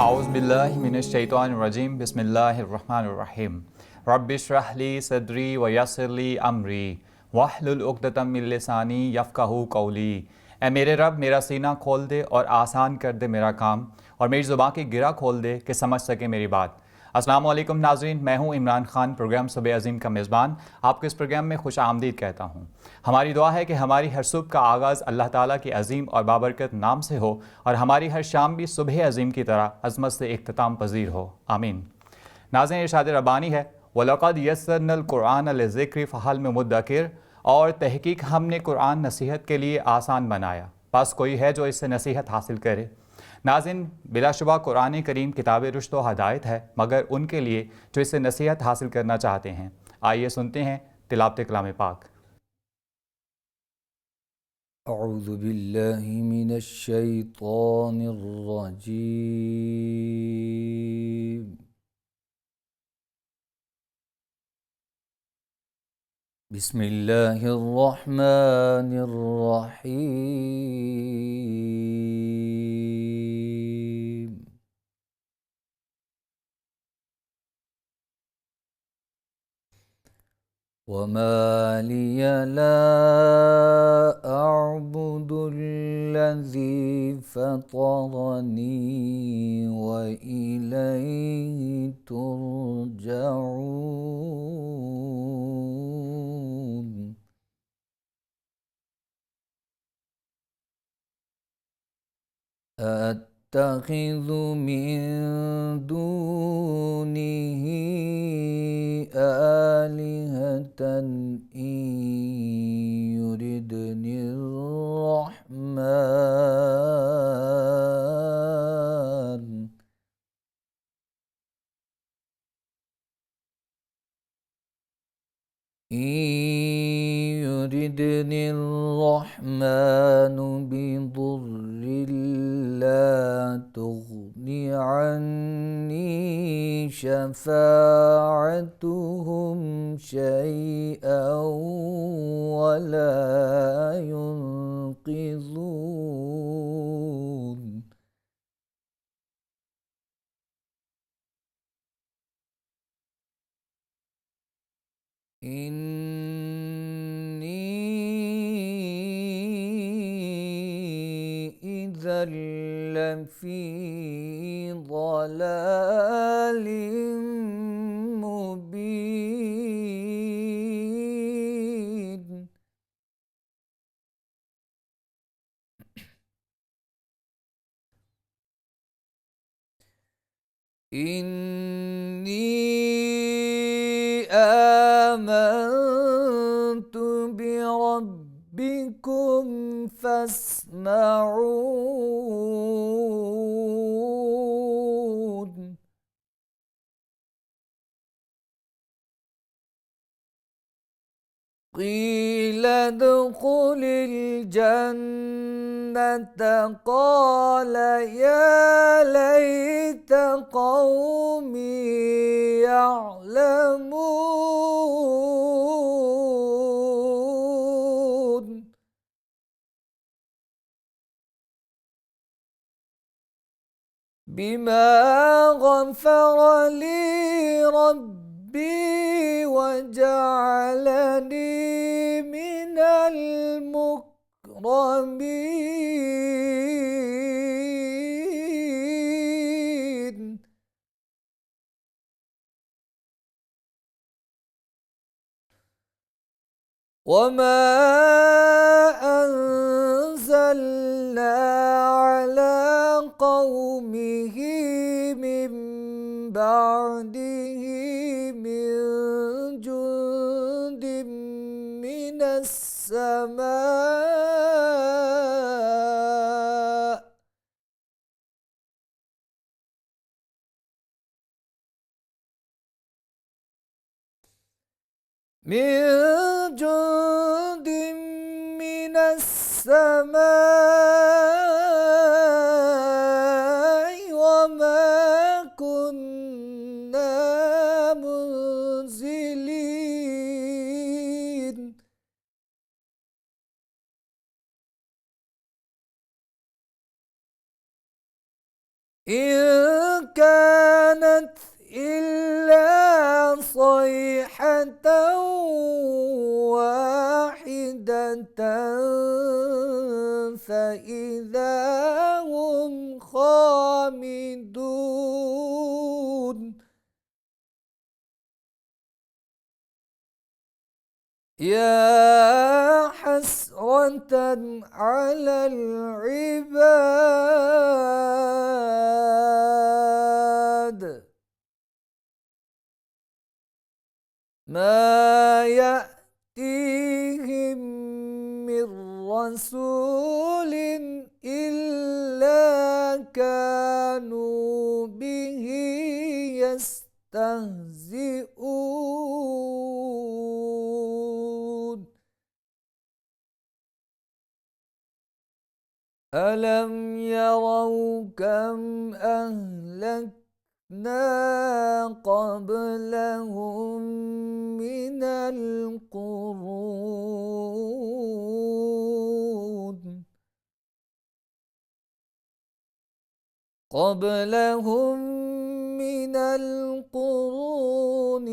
اعوذ باللہ من الشیطان الرجیم بسم اللہ الرحمن الرحیم رب اشرح لی صدری ویسر لی امری واحلل عقدۃ من لسانی یفقہوا قولی۔ اے میرے رب میرا سینہ کھول دے اور آسان کر دے میرا کام، اور میری زبان کی گرہ کھول دے کہ سمجھ سکے میری بات۔ السلام علیکم ناظرین، میں ہوں عمران خان، پروگرام صبح عظیم کا میزبان۔ آپ کو اس پروگرام میں خوش آمدید کہتا ہوں۔ ہماری دعا ہے کہ ہماری ہر صبح کا آغاز اللہ تعالیٰ کے عظیم اور بابرکت نام سے ہو، اور ہماری ہر شام بھی صبح عظیم کی طرح عظمت سے اختتام پذیر ہو، آمین۔ ناظرین، ارشاد ربانی ہے وَلَقَدْ يَسَّرْنَا الْقُرْآنَ لِلذِّكْرِ فَهَلْ مِن مُدَّكِرٍ، اور تحقیق ہم نے قرآن نصیحت کے لیے آسان بنایا، بس کوئی ہے جو اس سے نصیحت حاصل کرے۔ ناظرین، بلا شبہ قرآن کریم کتاب رشد و ہدایت ہے، مگر ان کے لیے جو اس سے نصیحت حاصل کرنا چاہتے ہیں۔ آئیے سنتے ہیں تلاوت کلام پاک۔ اعوذ باللہ من الشیطان الرجیم، بسم اللہ الرحمن الرحیم۔ وما لي لا أعبد الذي فطرني وإليه ترجعون۔ أتخذ من دونه آلهة إن يردني الرحمن بضر لا تغن عني شفاعتهم شيئا ولا ينقذون۔ إني إذا لفي ضلال مبين۔ إني آمنت بربكم فاسمعون۔ قيل ادخل الجنة قال يا ليت قومي يعلمون۔ بما غفر لي ربي وجعلني من المكرمين۔ وما أنزلنا على قومه من بعده من جند من السماء وما كنا منزلين۔ إن كانت إلا صيحة واحدة فإذا هم خامدون يا حسرة على العباد ما يأتيهم من رسول إلا كانوا به يستهزئون ألم يروا كم أهلكنا قبلهم من القرون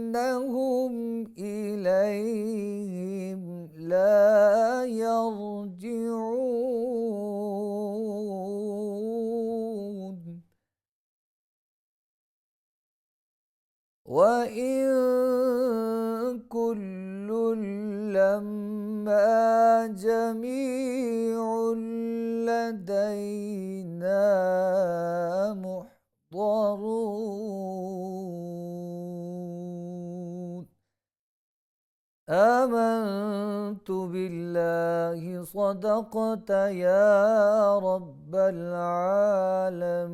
أنهم إليهم لا يرجعون وإن كل لما جميع لدينا محضرون آمنت بالله صدقت يا رب العالمين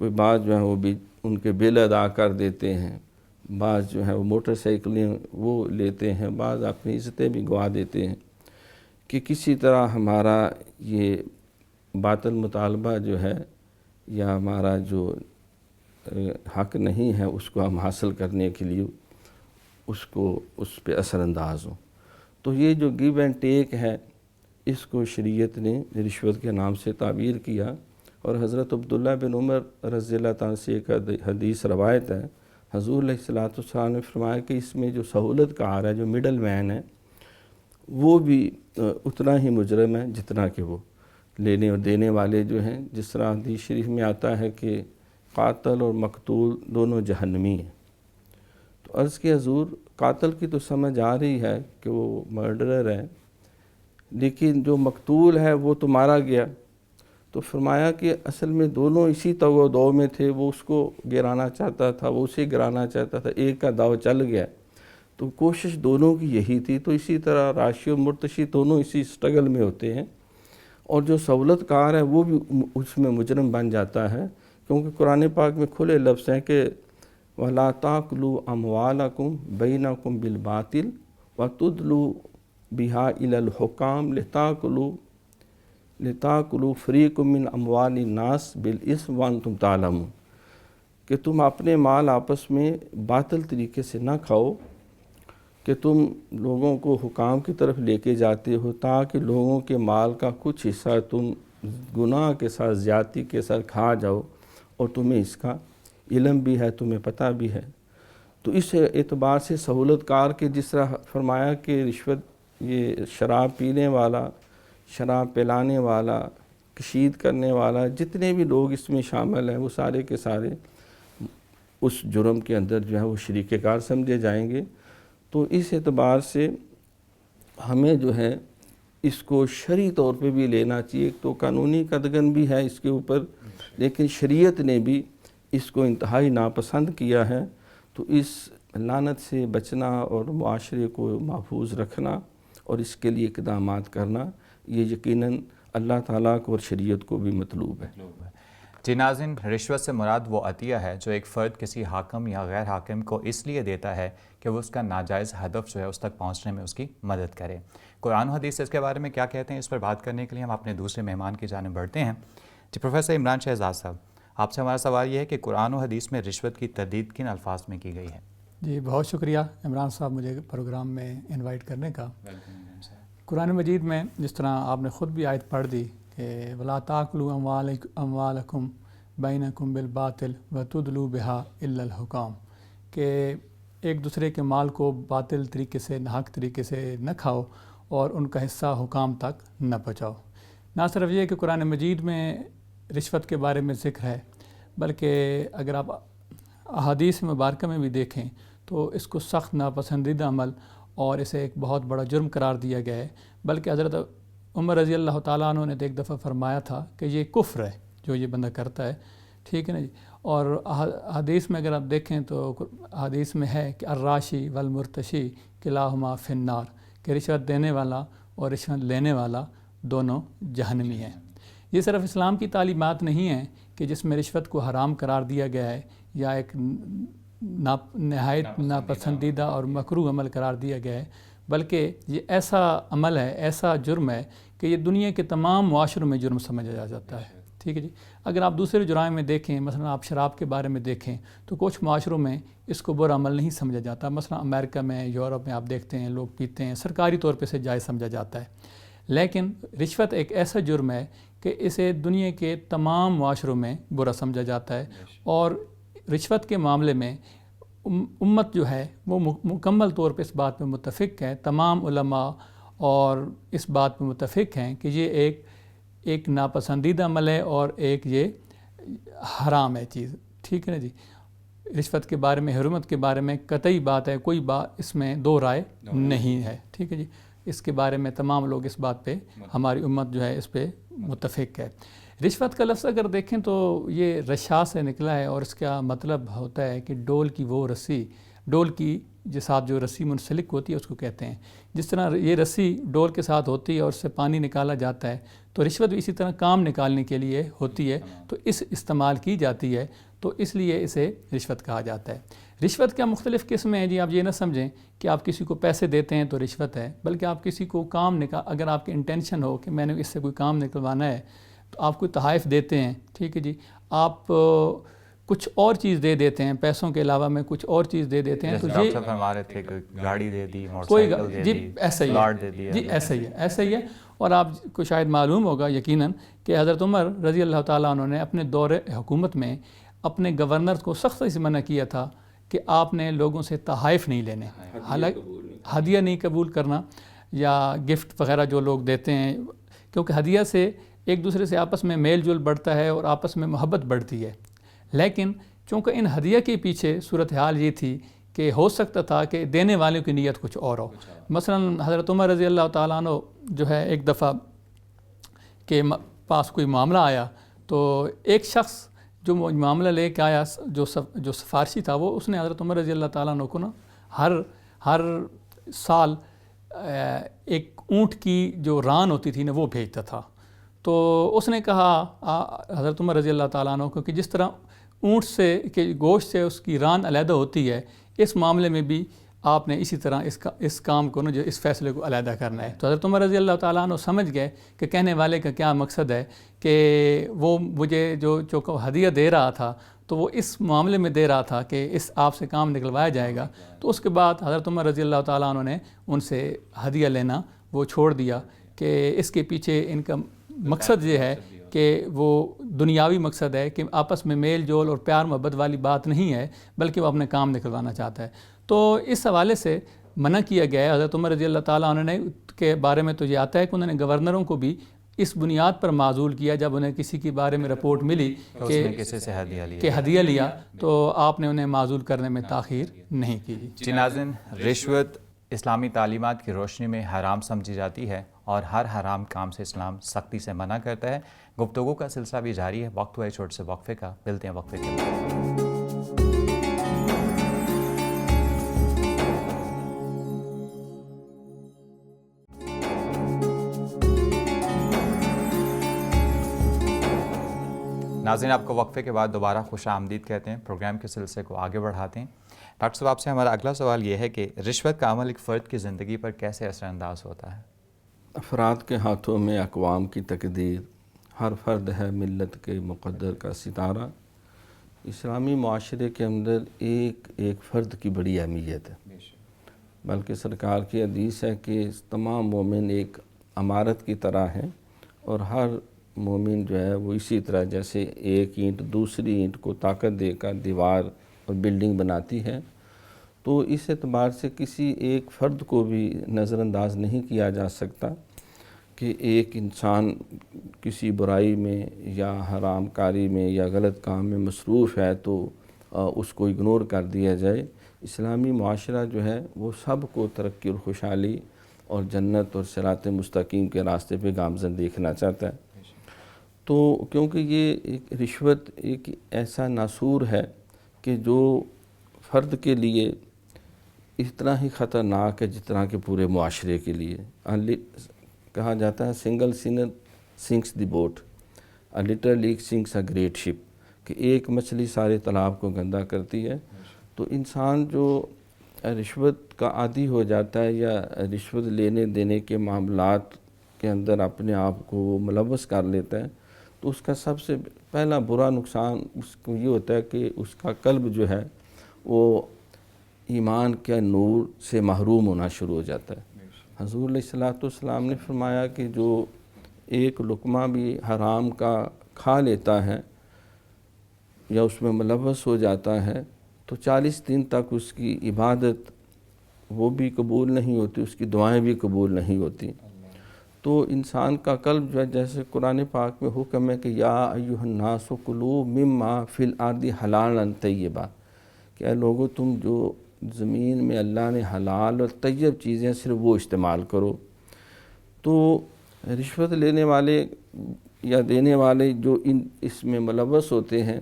کوئی بعض جو ہیں وہ بھی ان کے بل ادا کر دیتے ہیں، بعض جو ہیں وہ موٹر سائیکلیں وہ لیتے ہیں، بعض اپنی عزتیں بھی گوا دیتے ہیں، کہ کسی طرح ہمارا یہ باطل مطالبہ جو ہے یا ہمارا جو حق نہیں ہے اس کو ہم حاصل کرنے کے لیے اس پہ اثر انداز ہوں۔ تو یہ جو گیو اینڈ ٹیک ہے اس کو شریعت نے رشوت کے نام سے تعبیر کیا، اور حضرت عبداللہ بن عمر رضی اللہ تعالیٰ سے ایک حدیث روایت ہے، حضور علیہ الصلوۃ والسلام نے فرمایا کہ اس میں جو سہولت کار ہے، جو مڈل مین ہے، وہ بھی اتنا ہی مجرم ہے جتنا کہ وہ لینے اور دینے والے جو ہیں۔ جس طرح حدیث شریف میں آتا ہے کہ قاتل اور مقتول دونوں جہنمی ہیں۔ تو عرض کہ حضور قاتل کی تو سمجھ آ رہی ہے کہ وہ مرڈرر ہے، لیکن جو مقتول ہے وہ تو مارا گیا۔ تو فرمایا کہ اصل میں دونوں اسی تو دو میں تھے، وہ اس کو گرانا چاہتا تھا، وہ اسے گرانا چاہتا تھا، ایک کا داؤ چل گیا، تو کوشش دونوں کی یہی تھی۔ تو اسی طرح راشی و مرتشی دونوں اسی سٹرگل میں ہوتے ہیں، اور جو سہولت کار ہے وہ بھی اس میں مجرم بن جاتا ہے، کیونکہ قرآن پاک میں کھلے لفظ ہیں کہ وَلَا تَأْكُلُوا أَمْوَالَكُمْ بَيْنَكُمْ بِالْبَاطِلِ وَتُدْلُوا بِهَا إِلَى الْحُكَامِ لِتَأْكُلُوا فَرِيقٌ مِّنْ أَمْوَالِ النَّاسِ بِالْإِثْمِ وَأَنْتُمْ تَعْلَمُونَ، کہ تم اپنے مال آپس میں باطل طریقے سے نہ کھاؤ، کہ تم لوگوں کو حکام کی طرف لے کے جاتے ہو تاکہ لوگوں کے مال کا کچھ حصہ تم گناہ کے ساتھ زیادتی کے ساتھ کھا جاؤ، اور تمہیں اس کا علم بھی ہے، تمہیں پتہ بھی ہے۔ تو اس اعتبار سے سہولت کار کے جس طرح فرمایا کہ رشوت، یہ شراب پینے والا، شراب پلانے والا، کشید کرنے والا، جتنے بھی لوگ اس میں شامل ہیں وہ سارے کے سارے اس جرم کے اندر جو ہے وہ شریک کار سمجھے جائیں گے۔ تو اس اعتبار سے ہمیں جو ہے اس کو شرعی طور پہ بھی لینا چاہیے۔ ایک تو قانونی قدغن بھی ہے اس کے اوپر، لیکن شریعت نے بھی اس کو انتہائی ناپسند کیا ہے۔ تو اس لعنت سے بچنا اور معاشرے کو محفوظ رکھنا اور اس کے لیے اقدامات کرنا، یہ یقیناً اللہ تعالیٰ کو اور شریعت کو بھی مطلوب ہے۔ جی ناظرین، رشوت سے مراد وہ عطیہ ہے جو ایک فرد کسی حاکم یا غیر حاکم کو اس لیے دیتا ہے کہ وہ اس کا ناجائز ہدف جو ہے اس تک پہنچنے میں اس کی مدد کرے۔ قرآن و حدیث اس کے بارے میں کیا کہتے ہیں، اس پر بات کرنے کے لیے ہم اپنے دوسرے مہمان کی جانب بڑھتے ہیں۔ جی پروفیسر عمران شہزاد صاحب، آپ سے ہمارا سوال یہ ہے کہ قرآن و حدیث میں رشوت کی تردید کن الفاظ میں کی گئی ہے؟ جی بہت شکریہ عمران صاحب مجھے پروگرام میں انوائٹ کرنے کا۔ قرآن مجید میں جس طرح آپ نے خود بھی آیت پڑھ دی کہ وَلَا تَأْكُلُوا أَمْوَالَكُمْ بَيْنَكُمْ بِالْبَاطِلِ وَتُدْلُوا بِهَا إِلَّا الْحُكَامِ، کہ ایک دوسرے کے مال کو باطل طریقے سے، ناحق طریقے سے نہ کھاؤ اور ان کا حصہ حکام تک نہ پہنچاؤ۔ نہ صرف یہ کہ قرآن مجید میں رشوت کے بارے میں ذکر ہے، بلکہ اگر آپ احادیث مبارکہ میں بھی دیکھیں تو اس کو سخت ناپسندیدہ عمل اور اسے ایک بہت بڑا جرم قرار دیا گیا ہے۔ بلکہ حضرت عمر رضی اللہ تعالیٰ عنہ نے تو ایک دفعہ فرمایا تھا کہ یہ کفر ہے جو یہ بندہ کرتا ہے، ٹھیک ہے نا جی۔ اور حدیث میں اگر آپ دیکھیں تو حدیث میں ہے کہ الراشی والمرتشی کلاہما فی النار، کہ رشوت دینے والا اور رشوت لینے والا دونوں جہنمی ہیں۔ یہ صرف اسلام کی تعلیمات نہیں ہیں کہ جس میں رشوت کو حرام قرار دیا گیا ہے یا ایک نہایت ناپسندیدہ اور مکروہ عمل قرار دیا گیا ہے، بلکہ یہ ایسا عمل ہے، ایسا جرم ہے کہ یہ دنیا کے تمام معاشروں میں جرم سمجھا جاتا ہے، ٹھیک ہے جی۔ اگر آپ دوسرے جرائم میں دیکھیں، مثلا آپ شراب کے بارے میں دیکھیں تو کچھ معاشروں میں اس کو برا عمل نہیں سمجھا جاتا۔ مثلا امریکہ میں، یورپ میں آپ دیکھتے ہیں لوگ پیتے ہیں، سرکاری طور پہ اسے جائز سمجھا جاتا ہے۔ لیکن رشوت ایک ایسا جرم ہے کہ اسے دنیا کے تمام معاشروں میں برا سمجھا جاتا ہے، اور رشوت کے معاملے میں امت جو ہے وہ مکمل طور پہ اس بات پہ متفق ہے، تمام علماء اور اس بات پہ متفق ہیں کہ یہ ایک ناپسندیدہ عمل ہے اور ایک یہ حرام ہے چیز، ٹھیک ہے نا جی۔ رشوت کے بارے میں، حرمت کے بارے میں قطعی بات ہے، کوئی بات اس میں دو رائے نہیں ہے، ٹھیک ہے جی۔ اس کے بارے میں تمام لوگ اس بات پہ، ہماری امت جو ہے اس پہ متفق ہے۔ رشوت کا لفظ اگر دیکھیں تو یہ رشا سے نکلا ہے، اور اس کا مطلب ہوتا ہے کہ ڈول کی وہ رسی، ڈول کی کے ساتھ جو رسی منسلک ہوتی ہے اس کو کہتے ہیں. جس طرح یہ رسی ڈول کے ساتھ ہوتی ہے اور اس سے پانی نکالا جاتا ہے، تو رشوت بھی اسی طرح کام نکالنے کے لیے ہوتی ہے، تو اس استعمال کی جاتی ہے، تو اس لیے اسے رشوت کہا جاتا ہے. رشوت کا مختلف قسمیں ہیں جی. آپ یہ نہ سمجھیں کہ آپ کسی کو پیسے دیتے ہیں تو رشوت ہے، بلکہ آپ کسی کو کام اگر آپ کی انٹینشن ہو کہ میں نے اس سے کوئی کام نکلوانا ہے تو آپ کوئی تحائف دیتے ہیں، ٹھیک ہے جی، آپ کچھ اور چیز دے دیتے ہیں، پیسوں کے علاوہ میں کچھ اور چیز دے دیتے ہیں، تو جیسے یہ ڈاکٹر فرما رہے تھے کہ گاڑی دے دی، موٹر کوئی سائیکل دے جی دی، ایسا ہی پلاٹ دے دیا. جی ایسا ہی ہے. اور آپ کو شاید معلوم ہوگا یقیناً کہ حضرت عمر رضی اللہ تعالیٰ عنہ نے اپنے دور حکومت میں اپنے گورنر کو سختی سے منع کیا تھا کہ آپ نے لوگوں سے تحائف نہیں لینے، حالانکہ ہدیہ نہیں قبول کرنا یا گفٹ وغیرہ جو لوگ دیتے ہیں، کیونکہ ہدیہ سے ایک دوسرے سے آپس میں میل جول بڑھتا ہے اور آپس میں محبت بڑھتی ہے. لیکن چونکہ ان ہدیہ کے پیچھے صورتحال یہ تھی کہ ہو سکتا تھا کہ دینے والوں کی نیت کچھ اور ہو. مثلا حضرت عمر رضی اللہ تعالیٰ عنہ جو ہے ایک دفعہ کے پاس کوئی معاملہ آیا، تو ایک شخص جو معاملہ لے کے آیا جو سفارشی تھا، وہ اس نے حضرت عمر رضی اللہ تعالیٰ عنہ کو نا ہر سال ایک اونٹ کی جو ران ہوتی تھی نا وہ بھیجتا تھا. تو اس نے کہا حضرت عمر رضی اللہ تعالیٰ عنہ کو کہ جس طرح اونٹ سے کہ گوشت سے اس کی ران علیحدہ ہوتی ہے، اس معاملے میں بھی آپ نے اسی طرح اس کام کو نا جو اس فیصلے کو علیحدہ کرنا ہے. تو حضرت عمر رضی اللہ تعالیٰ عنہ سمجھ گئے کہ کہنے والے کا کیا مقصد ہے، کہ وہ مجھے جو ہدیہ دے رہا تھا تو وہ اس معاملے میں دے رہا تھا کہ اس آپ سے کام نکلوایا جائے گا. تو اس کے بعد حضرت عمر رضی اللہ تعالیٰ عنہ نے ان سے ہدیہ لینا وہ چھوڑ دیا، کہ اس کے پیچھے ان کا مقصد یہ ہے کہ وہ دنیاوی مقصد ہے کہ آپس میں میل جول اور پیار محبت والی بات نہیں ہے، بلکہ وہ اپنے کام نکلوانا چاہتا ہے. تو اس حوالے سے منع کیا گیا ہے. حضرت عمر رضی اللہ تعالیٰ عنہ نے کے بارے میں تو یہ آتا ہے کہ انہوں نے گورنروں کو بھی اس بنیاد پر معزول کیا، جب انہیں کسی کے بارے میں رپورٹ ملی کہ کسی سے ہدیہ لیا تو آپ نے انہیں معزول کرنے میں تاخیر نہیں کی. جی ناظرین، رشوت اسلامی تعلیمات کی روشنی میں حرام سمجھی جاتی ہے اور ہر حرام کام سے اسلام سختی سے منع کرتا ہے. گفتگو کا سلسلہ بھی جاری ہے. وقت ہوا ہے چھوٹے سے وقفے کا، ملتے ہیں وقفے کے بعد. ناظرین، آپ کو وقفے کے بعد دوبارہ خوش آمدید کہتے ہیں. پروگرام کے سلسلے کو آگے بڑھاتے ہیں. ڈاکٹر صاحب، آپ سے ہمارا اگلا سوال یہ ہے کہ رشوت کا عمل ایک فرد کی زندگی پر کیسے اثر انداز ہوتا ہے؟ افراد کے ہاتھوں میں اقوام کی تقدیر، ہر فرد ہے ملت کے مقدر کا ستارہ. اسلامی معاشرے کے اندر ایک فرد کی بڑی اہمیت ہے، بلکہ سرکار کی حدیث ہے کہ تمام مومن ایک عمارت کی طرح ہیں، اور ہر مومن جو ہے وہ اسی طرح جیسے ایک اینٹ دوسری اینٹ کو طاقت دے کر دیوار اور بلڈنگ بناتی ہے. تو اس اعتبار سے کسی ایک فرد کو بھی نظر انداز نہیں کیا جا سکتا کہ ایک انسان کسی برائی میں یا حرام کاری میں یا غلط کام میں مصروف ہے تو اس کو اگنور کر دیا جائے. اسلامی معاشرہ جو ہے وہ سب کو ترقی اور خوشحالی اور جنت اور صراط مستقیم کے راستے پہ گامزن دیکھنا چاہتا ہے. تو کیونکہ یہ ایک رشوت ایک ایسا ناسور ہے کہ جو فرد کے لیے اس طرح ہی خطرناک ہے جس طرح کے پورے معاشرے کے لیے. کہا جاتا ہے single sinner sinks the boat, a little leak sinks a great ship, کہ ایک مچھلی سارے تالاب کو گندا کرتی ہے. تو انسان جو رشوت کا عادی ہو جاتا ہے یا رشوت لینے دینے کے معاملات کے اندر اپنے آپ کو ملوث کر لیتا ہے، تو اس کا سب سے پہلا برا نقصان اس کو یہ ہوتا ہے کہ اس کا قلب جو ہے وہ ایمان کے نور سے محروم ہونا شروع ہو جاتا ہے. حضور علیہ السلام نے فرمایا کہ جو ایک لقمہ بھی حرام کا کھا لیتا ہے یا اس میں ملوث ہو جاتا ہے تو 40 دن تک اس کی عبادت وہ بھی قبول نہیں ہوتی، اس کی دعائیں بھی قبول نہیں ہوتی. تو انسان کا قلب جو ہے، جیسے قرآن پاک میں حکم ہے کہ یا ایھا الناس کلوا مما فی الارض حلالا طیبا، کہ اے لوگو تم جو زمین میں اللہ نے حلال اور طیب چیزیں صرف وہ استعمال کرو. تو رشوت لینے والے یا دینے والے جو اس میں ملوث ہوتے ہیں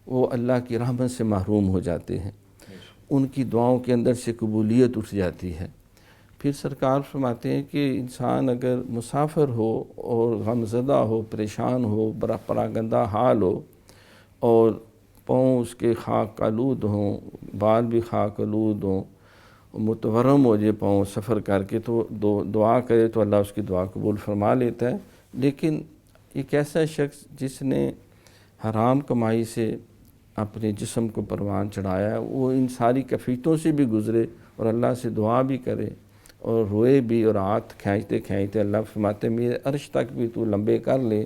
وہ اللہ کی رحمت سے محروم ہو جاتے ہیں. ان کی دعاؤں کے اندر سے قبولیت اٹھ جاتی ہے۔ پھر سرکار فرماتے ہیں کہ انسان اگر مسافر ہو اور غم زدہ ہو، پریشان ہو، پراگندہ حال ہو اور پاؤں اس کے خاک آلود ہوں، بال بھی خاک آلود ہوں، متورم ہو جائے پاؤں سفر کر کے، تو دعا کرے تو اللہ اس کی دعا قبول فرما لیتا ہے۔ لیکن ایک ایسا شخص جس نے حرام کمائی سے اپنے جسم کو پروان چڑھایا ہے، وہ ان ساری کیفیتوں سے بھی گزرے اور اللہ سے دعا بھی کرے اور روئے بھی، اور ہاتھ کھینچتے کھینچتے اللہ فرماتے میرے عرش تک بھی تو لمبے کر لے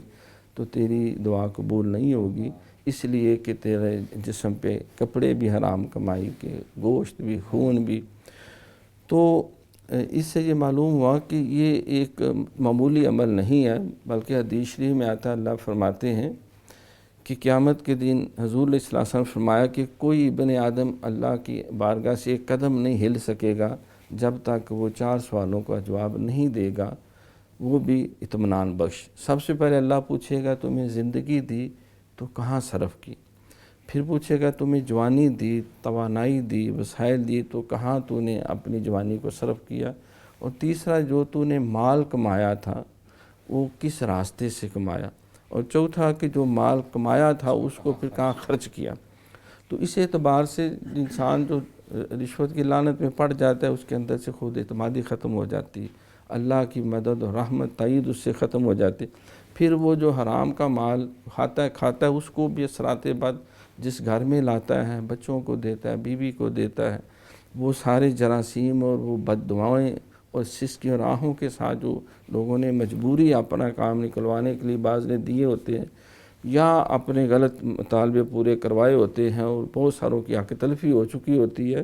تو تیری دعا قبول نہیں ہوگی، اس لیے کہ تیرے جسم پہ کپڑے بھی حرام کمائی کے، گوشت بھی، خون بھی۔ تو اس سے یہ معلوم ہوا کہ یہ ایک معمولی عمل نہیں ہے، بلکہ حدیث شریف میں آتا ہے، اللہ فرماتے ہیں کہ قیامت کے دن حضور علیہ السلام فرمایا کہ کوئی ابن آدم اللہ کی بارگاہ سے ایک قدم نہیں ہل سکے گا جب تک وہ 4 سوالوں کا جواب نہیں دے گا، وہ بھی اطمینان بخش۔ سب سے پہلے اللہ پوچھے گا تمہیں زندگی دی تو کہاں صرف کی، پھر پوچھے گا تمہیں جوانی دی، توانائی دی، وسائل دی تو کہاں تو نے اپنی جوانی کو صرف کیا، اور تیسرا جو تو نے مال کمایا تھا وہ کس راستے سے کمایا، اور چوتھا کہ جو مال کمایا تھا اس کو پھر کہاں خرچ کیا۔ تو اس اعتبار سے انسان جو رشوت کی لعنت میں پڑ جاتا ہے اس کے اندر سے خود اعتمادی ختم ہو جاتی ہے، اللہ کی مدد اور رحمت تائید اس سے ختم ہو جاتی۔ پھر وہ جو حرام کا مال کھاتا ہے اس کو بھی اثرات بد جس گھر میں لاتا ہے، بچوں کو دیتا ہے، بیوی کو دیتا ہے، وہ سارے جراثیم اور وہ بد دعائیں اور سسکی اور آہوں کے ساتھ جو لوگوں نے مجبوری اپنا کام نکلوانے کے لیے بعض نے دیے ہوتے ہیں یا اپنے غلط مطالبے پورے کروائے ہوتے ہیں اور بہت ساروں کی حق تلفی ہو چکی ہوتی ہے،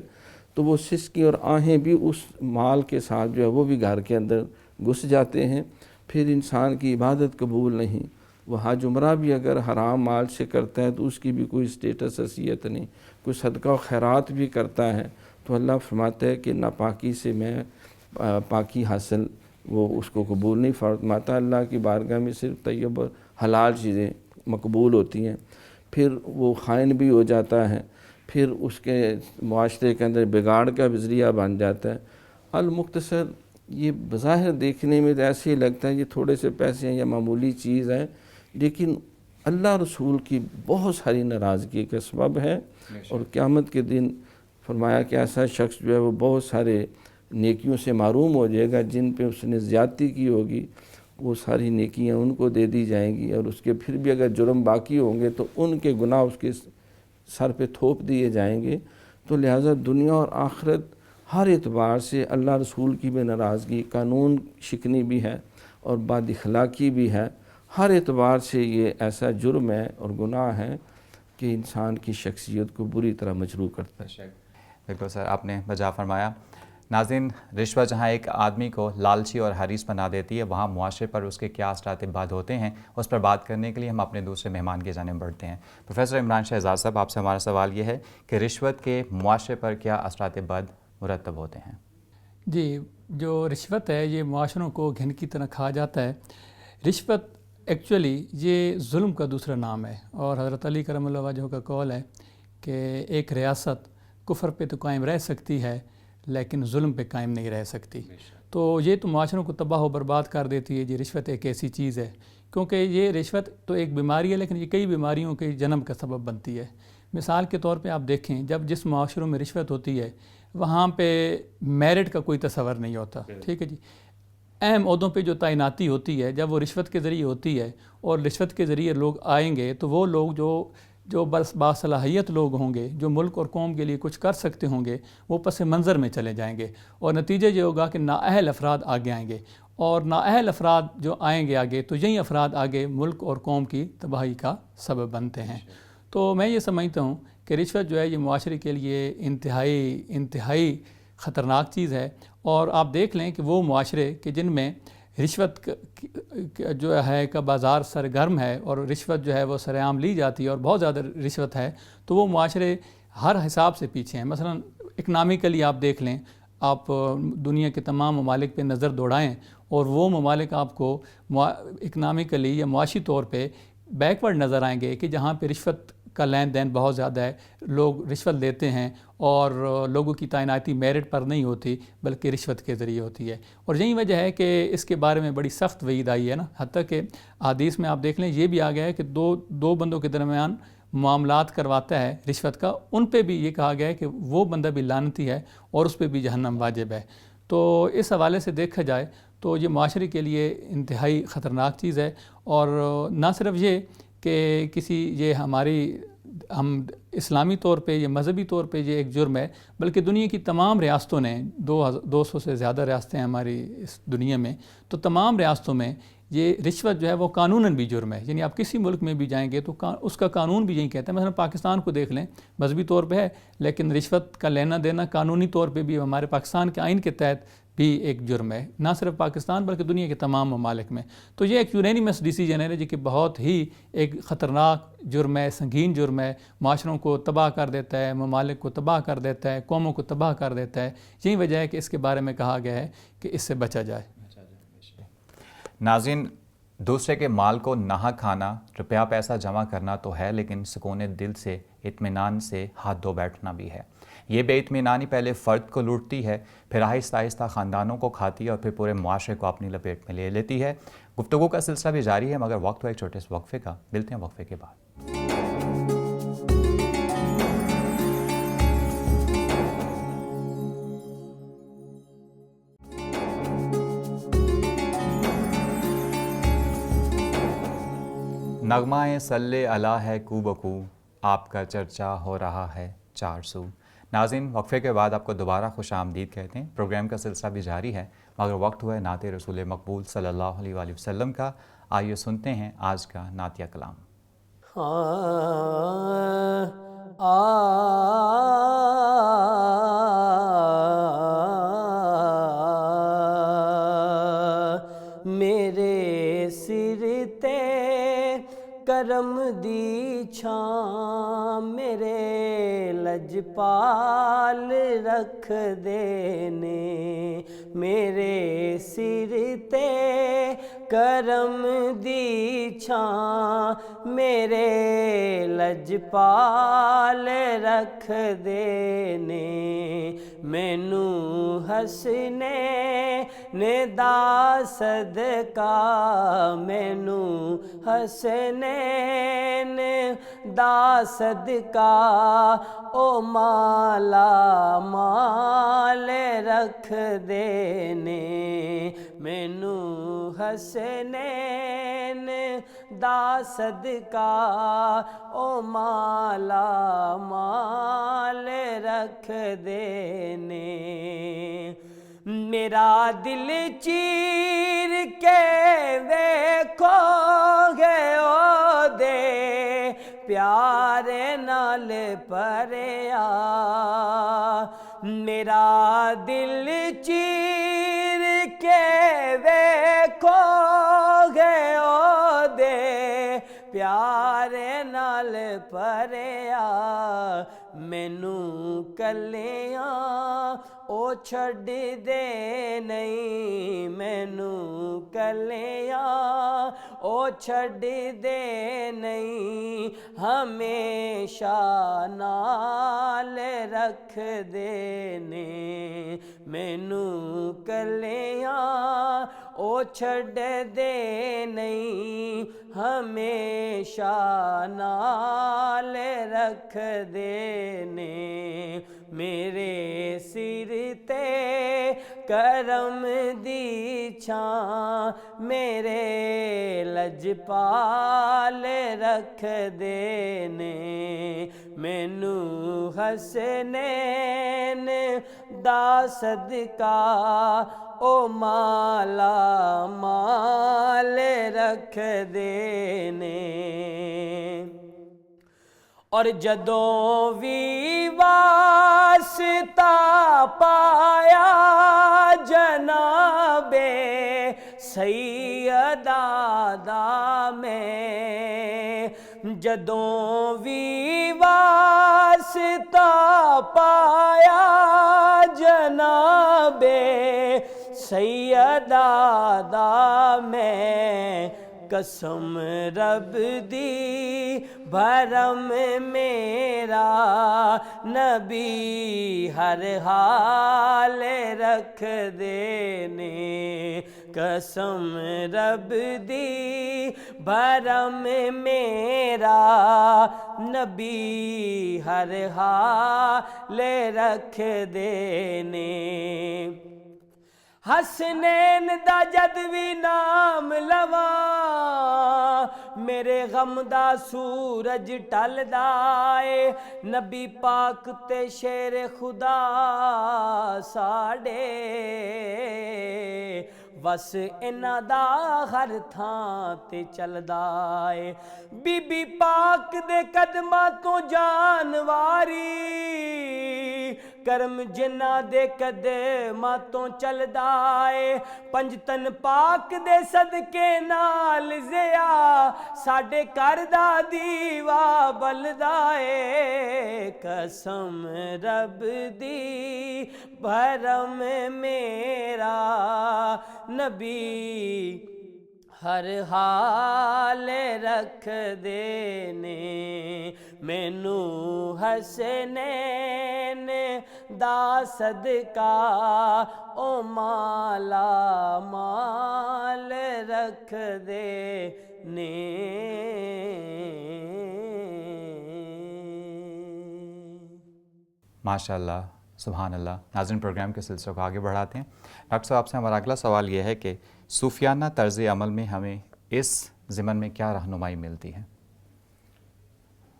تو وہ سسکی اور آہیں بھی اس مال کے ساتھ جو ہے وہ بھی گھر کے اندر گھس جاتے ہیں۔ پھر انسان کی عبادت قبول نہیں، وہ حج عمرہ بھی اگر حرام مال سے کرتا ہے تو اس کی بھی کوئی سٹیٹس حیثیت نہیں، کوئی صدقہ و خیرات بھی کرتا ہے تو اللہ فرماتا ہے کہ ناپاکی سے میں پاکی حاصل وہ اس کو قبول نہیں فرماتا۔ اللہ کی بارگاہ میں صرف طیب اور حلال چیزیں مقبول ہوتی ہیں۔ پھر وہ خائن بھی ہو جاتا ہے، پھر اس کے معاشرے کے اندر بگاڑ کا بھی ذریعہ بن جاتا ہے۔ المختصر یہ بظاہر دیکھنے میں تو ایسے ہی لگتا ہے یہ تھوڑے سے پیسے ہیں یا معمولی چیز ہے، لیکن اللہ رسول کی بہت ساری ناراضگی کا سبب ہے، اور قیامت کے دن فرمایا کہ ایسا شخص جو ہے وہ بہت سارے نیکیوں سے محروم ہو جائے گا جن پہ اس نے زیادتی کی ہوگی، وہ ساری نیکیاں ان کو دے دی جائیں گی، اور اس کے پھر بھی اگر جرم باقی ہوں گے تو ان کے گناہ اس کے سر پہ تھوپ دیے جائیں گے۔ تو لہٰذا دنیا اور آخرت ہر اعتبار سے اللہ رسول کی بھی ناراضگی، قانون شکنی بھی ہے اور بد اخلاقی بھی ہے، ہر اعتبار سے یہ ایسا جرم ہے اور گناہ ہے کہ انسان کی شخصیت کو بری طرح مجروح کرتا ہے۔ بالکل سر، آپ نے بجا فرمایا۔ ناظرین، رشوت جہاں ایک آدمی کو لالچی اور حریص بنا دیتی ہے، وہاں معاشرے پر اس کے کیا اثرات بد ہوتے ہیں، اس پر بات کرنے کے لیے ہم اپنے دوسرے مہمان کی جانب بڑھتے ہیں۔ پروفیسر عمران شہزاد صاحب، آپ سے ہمارا سوال یہ ہے کہ رشوت کے معاشرے پر کیا اثرات بد مرتب ہوتے ہیں؟ جی، جو رشوت ہے یہ معاشروں کو گھن کی طرح کھا جاتا ہے۔ رشوت ایکچولی یہ ظلم کا دوسرا نام ہے، اور حضرت علی کرم اللہ وجہہ کا قول ہے کہ ایک ریاست کفر پہ تو قائم رہ سکتی ہے لیکن ظلم پہ قائم نہیں رہ سکتی۔ تو یہ تو معاشروں کو تباہ و برباد کر دیتی ہے۔ یہ رشوت ایک ایسی چیز ہے، کیونکہ یہ رشوت تو ایک بیماری ہے لیکن یہ کئی بیماریوں کے جنم کا سبب بنتی ہے۔ مثال کے طور پہ آپ دیکھیں، جب جس معاشروں میں رشوت ہوتی ہے وہاں پہ میرٹ کا کوئی تصور نہیں ہوتا، ٹھیک ہے جی۔ اہم عہدوں پہ جو تعیناتی ہوتی ہے جب وہ رشوت کے ذریعے ہوتی ہے، اور رشوت کے ذریعے لوگ آئیں گے تو وہ لوگ جو بس باصلاحیت لوگ ہوں گے، جو ملک اور قوم کے لیے کچھ کر سکتے ہوں گے، وہ پس منظر میں چلے جائیں گے، اور نتیجہ یہ ہوگا کہ نااہل افراد آگے آئیں گے، اور نااہل افراد جو آئیں گے آگے تو یہی افراد آگے ملک اور قوم کی تباہی کا سبب بنتے ہیں۔ تو میں یہ سمجھتا ہوں کہ رشوت جو ہے یہ معاشرے کے لیے انتہائی خطرناک چیز ہے، اور آپ دیکھ لیں کہ وہ معاشرے کہ جن میں رشوت جو ہے کا بازار سرگرم ہے اور رشوت جو ہے وہ سر عام لی جاتی ہے اور بہت زیادہ رشوت ہے، تو وہ معاشرے ہر حساب سے پیچھے ہیں۔ مثلا اکنامکلی آپ دیکھ لیں، آپ دنیا کے تمام ممالک پہ نظر دوڑائیں اور وہ ممالک آپ کو اکنامکلی یا معاشی طور پہ بیکورڈ نظر آئیں گے کہ جہاں پہ رشوت کا لین دین بہت زیادہ ہے، لوگ رشوت لیتے ہیں اور لوگوں کی تعیناتی میرٹ پر نہیں ہوتی بلکہ رشوت کے ذریعے ہوتی ہے، اور یہی وجہ ہے کہ اس کے بارے میں بڑی سخت وعید آئی ہے نا، حتیٰ کہ حدیث میں آپ دیکھ لیں یہ بھی آ گیا ہے کہ دو بندوں کے درمیان معاملات کرواتا ہے رشوت کا، ان پہ بھی یہ کہا گیا ہے کہ وہ بندہ بھی لعنتی ہے اور اس پہ بھی جہنم واجب ہے۔ تو اس حوالے سے دیکھا جائے تو یہ معاشرے کے لیے انتہائی خطرناک چیز ہے، اور نہ صرف یہ کہ یہ ہم اسلامی طور پہ یا مذہبی طور پہ یہ ایک جرم ہے، بلکہ دنیا کی تمام ریاستوں نے 200 سے زیادہ ریاستیں ہیں ہماری اس دنیا میں، تو تمام ریاستوں میں یہ رشوت جو ہے وہ قانوناً بھی جرم ہے، یعنی آپ کسی ملک میں بھی جائیں گے تو اس کا قانون بھی یہی کہتا ہے۔ مثلا پاکستان کو دیکھ لیں، مذہبی طور پہ ہے لیکن رشوت کا لینا دینا قانونی طور پہ بھی ہمارے پاکستان کے آئین کے تحت بھی ایک جرم ہے، نہ صرف پاکستان بلکہ دنیا کے تمام ممالک میں۔ تو یہ ایک یونینیمس ڈیسیجن ہے جو کہ بہت ہی ایک خطرناک جرم ہے، سنگین جرم ہے، معاشروں کو تباہ کر دیتا ہے، ممالک کو تباہ کر دیتا ہے، قوموں کو تباہ کر دیتا ہے۔ یہی وجہ ہے کہ اس کے بارے میں کہا گیا ہے کہ اس سے بچا جائے۔ ناظرین، دوسرے کے مال کو ناحق کھانا، روپیہ پیسہ جمع کرنا تو ہے، لیکن سکون دل سے اطمینان سے ہاتھ دھو بیٹھنا بھی ہے۔ یہ بے اطمینانی پہلے فرد کو لوٹتی ہے، پھر آہستہ آہستہ خاندانوں کو کھاتی ہے اور پھر پورے معاشرے کو اپنی لپیٹ میں لے لیتی ہے۔ گفتگو کا سلسلہ بھی جاری ہے، مگر وقت ہوا ایک چھوٹے سے وقفے کا، ملتے ہیں وقفے کے بعد۔ نغمہ صلی علی ہے کو بکو، آپ کا چرچا ہو رہا ہے چار سو۔ ناظرین، وقفے کے بعد آپ کو دوبارہ خوش آمدید کہتے ہیں۔ پروگرام کا سلسلہ بھی جاری ہے، مگر وقت ہوا ہے نعت رسول مقبول صلی اللہ علیہ وآلہ وسلم کا۔ آئیے سنتے ہیں آج کا نعتیہ کلام۔ میرے سر تے کرم دی چھاں، میرے لجپال رکھ دینے، میرے سر تے کرم دی چھاں، میرے لجپال رکھ دینے، مینو ہسنے نے دا صدقہ، مینو ہسنے نے دا صدقہ، او مالا مال رکھ دینے، مینو حسنین دا صدقہ، او مالا مال رکھ دینے، میرا دل چیر کے ویکھو گے او دے پیارے نال پریا، میرا دل چیر کے ویکھو گے او دے پیارے نال پریا، مینو کلیاں او چھڈ دے نہیں، مینو کلیاں او چھڈ دے نہیں، ہمیشہ نال رکھ دینے، مینو کلیاں او چھڈ دے نہیں، ہمیشہ نال رکھ دینے، میرے سر تے کرم دی چھاں، میرے لجپال رکھ دینے، مینو حسنین دا صدقہ، او مالا مال رکھ دینے، اور جدوں وی واسطہ پایا جناب سیدہ دا میں، جدوں وی واسطہ پایا جناب سیدہ دا میں، قسم رب دی بھرم میرا نبی ہر حال رکھ دینے قسم رب دی بھرم میرا نبی ہر حال رکھ دینے حسنین دا جد وی نام لواں میرے غم دا سورج ٹلدا اے نبی پاک تے شیر خدا ساڑے بس انہاں دا ہر تھاں تے چلدا اے بی بی پاک دے قدماں تو جانواری کرم جنہ دے قدماں تو چلدا اے پنجتن پاک دے صدقے نال زیا ساڈے گھر دا دیوا بلدا اے قسم رب دی بھرم میرا نبی ہر حال رکھ دینے مینو حسنین دا صدقہ او مالا مال رکھ دینے ماشاء اللہ، سبحان اللہ۔ ناظرین، پروگرام کے سلسلے کو آگے بڑھاتے ہیں۔ ڈاکٹر صاحب آپ سے ہمارا اگلا سوال یہ ہے کہ صوفیانہ طرز عمل میں ہمیں اس ضمن میں کیا رہنمائی ملتی ہے؟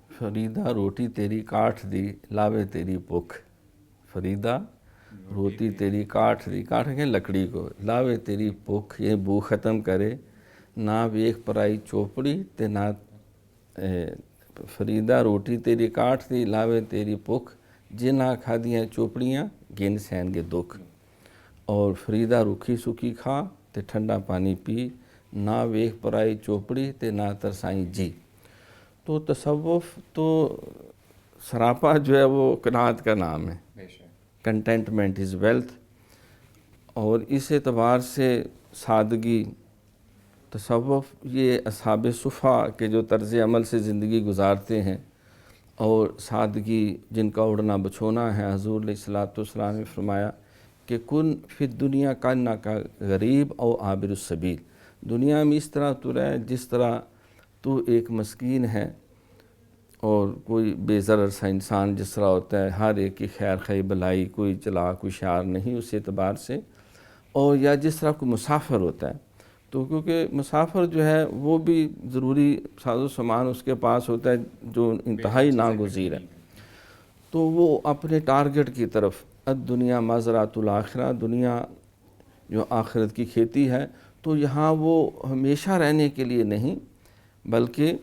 فریدہ روٹی تیری کاٹ دی لاوے تیری بھوک، فریدہ روٹی تیری کاٹ دی، کاٹ کے لکڑی کو، لاوے تیری بھوک، یہ بھوک ختم کرے، نہ ویکھ پرائی چوپڑی تے نہ فریدہ روٹی تیری کاٹ دی لاوے تیری بھوک، جنہ کھادیاں چوپڑیاں گن سہن گے دکھ، اور فریدہ روکھی سکی کھا تے ٹھنڈا پانی پی، نہ ویکھ پرائی چوپڑی تے نہ ترسائیں جی۔ تو تصوف تو سراپا جو ہے وہ قناعت کا نام ہے، کنٹینٹمنٹ از ویلتھ، اور اس اعتبار سے سادگی تصوف یہ اصحاب صفا کے جو طرز عمل سے زندگی گزارتے ہیں، اور سادگی جن کا اڑنا بچھونا ہے، حضور علیہ الصلوۃ والسلام نے فرمایا کہ کن فی الدنیا کانہ کا غریب او عابر السبیل، دنیا میں اس طرح تو رہے جس طرح تو ایک مسکین ہے اور کوئی بے ضرر سا انسان جس طرح ہوتا ہے، ہر ایک کی خیر خواہ بلائی، کوئی چلاک کوئی شعار نہیں اس اعتبار سے، اور یا جس طرح کوئی مسافر ہوتا ہے، تو کیونکہ مسافر جو ہے وہ بھی ضروری ساز و سامان اس کے پاس ہوتا ہے جو انتہائی ناگزیر ہے، تو وہ اپنے ٹارگٹ کی طرف، الدنیا مزرعۃ الآخرہ، دنیا جو آخرت کی کھیتی ہے، تو یہاں وہ ہمیشہ رہنے کے لیے نہیں بلکہ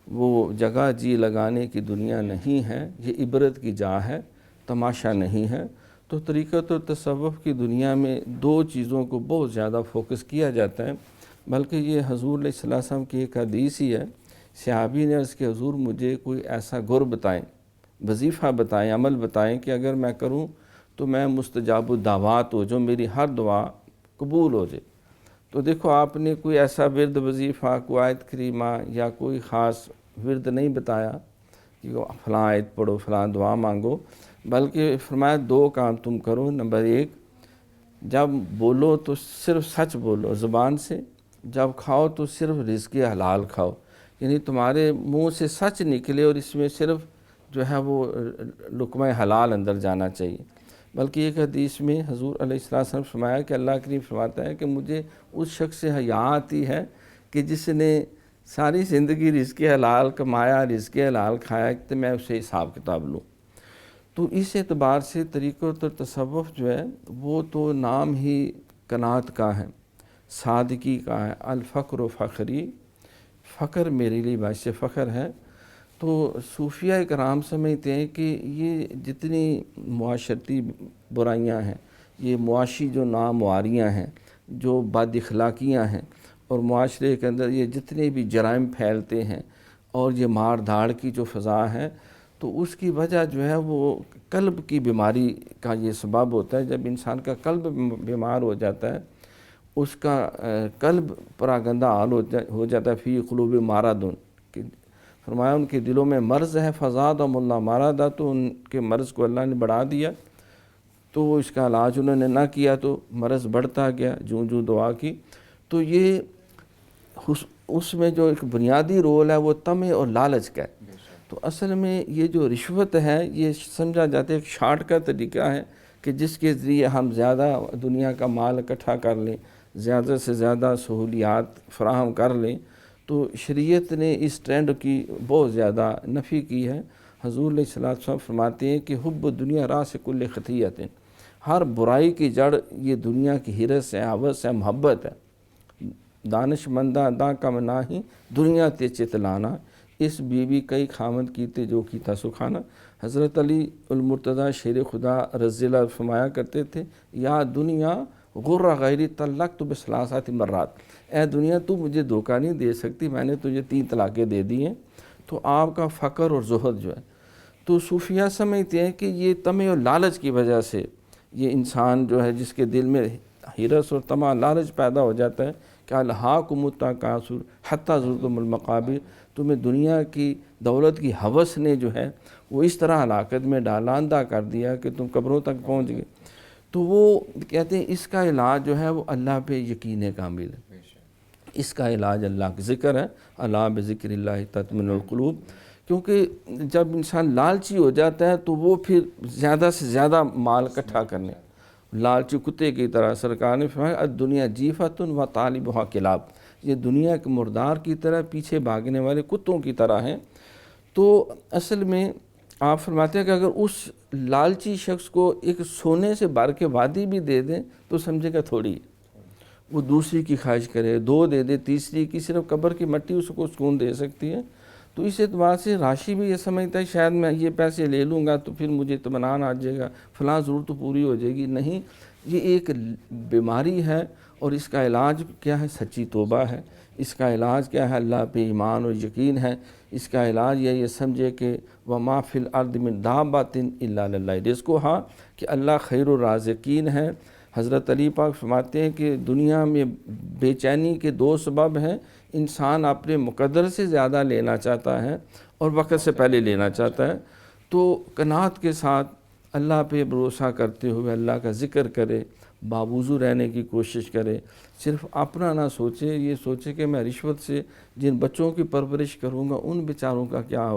وہ جگہ جی لگانے کی دنیا نہیں ہے، یہ عبرت کی جا ہے، تماشا نہیں ہے۔ تو طریقت و تصوف کی دنیا میں دو چیزوں کو بہت زیادہ فوکس کیا جاتا ہے، بلکہ یہ حضور علیہ الصلوۃ والسلام کی ایک حدیث ہی ہے، صحابی نے عرض کہ حضور مجھے کوئی ایسا گر بتائیں، وظیفہ بتائیں، عمل بتائیں کہ اگر میں کروں تو میں مستجاب الدعوات ہو، جو میری ہر دعا قبول ہو جائے۔ تو دیکھو آپ نے کوئی ایسا ورد وظیفہ، کوئی آیت کریمہ یا کوئی خاص ورد نہیں بتایا کہ فلاں آیت پڑھو، فلاں دعا مانگو، بلکہ فرمایا دو کام تم کرو۔ نمبر ایک، جب بولو تو صرف سچ بولو زبان سے، جب کھاؤ تو صرف رزق حلال کھاؤ، یعنی تمہارے منہ سے سچ نکلے اور اس میں صرف جو ہے وہ لقمہ حلال اندر جانا چاہیے۔ بلکہ ایک حدیث میں حضور علیہ السلام نے فرمایا کہ اللہ کریم فرماتا ہے کہ مجھے اس شخص سے حیا آتی ہے کہ جس نے ساری زندگی رزق حلال کمایا، رزق حلال کھایا، کہ میں اسے حساب کتاب لوں۔ تو اس اعتبار سے طریقت و تصوف جو ہے وہ تو نام ہی قناعت کا ہے، سادگی کا ہے، الفقر و فخری، فخر میرے لیے باعث فخر ہے۔ تو صوفیہ کرام سمجھتے ہیں کہ یہ جتنی معاشرتی برائیاں ہیں، یہ معاشی جو نامواریاں ہیں، جو بد اخلاقیاں ہیں، اور معاشرے کے اندر یہ جتنے بھی جرائم پھیلتے ہیں اور یہ مار دھاڑ کی جو فضا ہے، تو اس کی وجہ جو ہے وہ قلب کی بیماری کا یہ سبب ہوتا ہے۔ جب انسان کا قلب بیمار ہو جاتا ہے، اس کا قلب پراگندہ حال ہو جاتا ہے، فی قلوب مارادن، کہ فرمایا ان کے دلوں میں مرض ہے، فزادہم اللہ مرادا، تو ان کے مرض کو اللہ نے بڑھا دیا، تو وہ اس کا علاج انہوں نے نہ کیا تو مرض بڑھتا گیا جوں دعا کی۔ تو یہ اس میں جو ایک بنیادی رول ہے وہ طمع اور لالچ کا ہے۔ تو اصل میں یہ جو رشوت ہے یہ سمجھا جاتا ہے ایک شارٹ کا طریقہ ہے کہ جس کے ذریعے ہم زیادہ دنیا کا مال اکٹھا کر لیں، زیادہ سے زیادہ سہولیات فراہم کر لیں۔ تو شریعت نے اس ٹرینڈ کی بہت زیادہ نفی کی ہے۔ حضور علیہ الصلوۃ والسلام فرماتے ہیں کہ حب دنیا راس کل خطیۃ، ہر برائی کی جڑ یہ دنیا کی حرص ہے، ہوس ہے، محبت ہے۔ دانش مندہ دا کم ناہی دنیا تے چتلانا، اس بیوی کئی خامد کیتے جو کیتا سکھانا۔ حضرت علی المرتضیٰ شیر خدا رضی اللہ عنہ فرمایا کرتے تھے، یا دنیا غر غیری طلقت بثلاثۃ مرات، اے دنیا تو مجھے دھوکہ نہیں دے سکتی، میں نے تجھے 3 طلاقیں دے دی ہیں۔ تو آپ کا فقر اور زہد جو ہے، تو صوفیہ سمجھتے ہیں کہ یہ طمع اور لالچ کی وجہ سے یہ انسان جو ہے جس کے دل میں حرص اور طمع لالچ پیدا ہو جاتا ہے کہ الہاکم التکاثر حتی زرتم المقابر، تمہیں دنیا کی دولت کی ہوس نے جو ہے وہ اس طرح ہلاکت میں ڈالاندہ کر دیا کہ تم قبروں تک پہنچ گئے۔ تو وہ کہتے ہیں اس کا علاج جو ہے وہ اللہ پہ یقین کامل ہے، اس کا علاج اللہ کا ذکر ہے، اللہ بذکر اللہ تطمئن القلوب۔ کیونکہ جب انسان لالچی ہو جاتا ہے تو وہ پھر زیادہ سے زیادہ مال اکٹھا کرنے، لالچی کتے کی طرح، سرکار نے فرمایا الدنیا جیفۃ و طالبها کلاب، یہ دنیا کے مردار کی طرح پیچھے بھاگنے والے کتوں کی طرح ہیں۔ تو اصل میں آپ فرماتے ہیں کہ اگر اس لالچی شخص کو ایک سونے سے بھر کے وادی بھی دے دیں تو سمجھے گا تھوڑی، وہ دوسری کی خواہش کرے، 2 دے دے، تیسری کی صرف قبر کی مٹی اس کو سکون دے سکتی ہے۔ تو اس اعتبار سے راشی بھی یہ سمجھتا ہے شاید میں یہ پیسے لے لوں گا تو پھر مجھے اطمینان آ جائے گا، فلاں ضرورت تو پوری ہو جائے گی۔ نہیں، یہ ایک بیماری ہے اور اس کا علاج کیا ہے؟ سچی توبہ ہے۔ اس کا علاج کیا ہے؟ اللہ پہ ایمان اور یقین ہے۔ اس کا علاج یہ سمجھے کہ وما فی الارض من دابۃ الا علی اللہ رزقھا، کہ اللہ خیر الرازقین ہے۔ حضرت علی پاک فرماتے ہیں کہ دنیا میں بے چینی کے 2 سبب ہیں، انسان اپنے مقدر سے زیادہ لینا چاہتا ہے اور وقت سے پہلے لینا چاہتا ہے۔ تو قناعت کے ساتھ اللہ پہ بھروسہ کرتے ہوئے اللہ کا ذکر کرے، باوضو رہنے کی کوشش کرے، صرف اپنا نہ سوچے، یہ سوچے کہ میں رشوت سے جن بچوں کی پرورش کروں گا ان بیچاروں کا کیا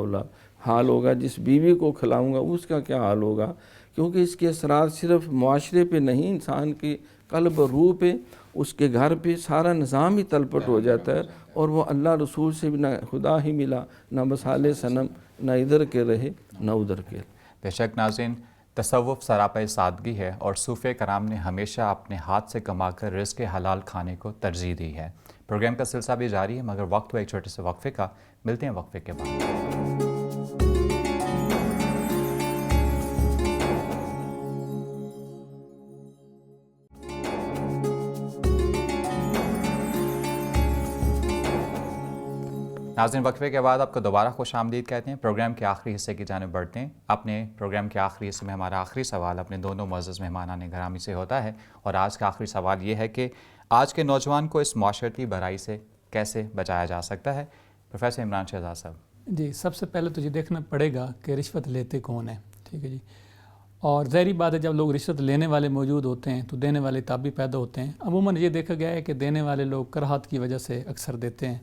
حال ہوگا، جس بیوی کو کھلاؤں گا اس کا کیا حال ہوگا، کیونکہ اس کے اثرات صرف معاشرے پہ نہیں، انسان کی قلب اور روح پہ، اس کے گھر پہ سارا نظام ہی تلپٹ ہو جاتا ہے، اور وہ اللہ رسول سے بھی نہ خدا ہی ملا، نہ مصالح صنم، نہ ادھر کے رہے نہ ادھر کے۔ بے شک ناظرین، تصوف سراپا سادگی ہے اور صوفیہ کرام نے ہمیشہ اپنے ہاتھ سے کما کر رزق حلال کھانے کو ترجیح دی ہے۔ پروگرام کا سلسلہ بھی جاری ہے مگر وقت ہوا ایک چھوٹے سے وقفے کا، ملتے ہیں وقفے کے بعد۔ ناظرین، وقفے کے بعد آپ کو دوبارہ خوش آمدید کہتے ہیں۔ پروگرام کے آخری حصے کی جانب بڑھتے ہیں۔ اپنے پروگرام کے آخری حصے میں ہمارا آخری سوال اپنے دونوں معزز مہمانان گرامی سے ہوتا ہے، اور آج کا آخری سوال یہ ہے کہ آج کے نوجوان کو اس معاشرتی برائی سے کیسے بچایا جا سکتا ہے؟ پروفیسر عمران شہزاد صاحب۔ جی، سب سے پہلے تو یہ دیکھنا پڑے گا کہ رشوت لیتے کون ہیں، ٹھیک ہے جی۔ اور ظاہری بات ہے جب لوگ رشوت لینے والے موجود ہوتے ہیں تو دینے والے تاب بھی پیدا ہوتے ہیں۔ عموماً یہ دیکھا گیا ہے کہ دینے والے لوگ کراہت کی وجہ سے اکثر دیتے ہیں۔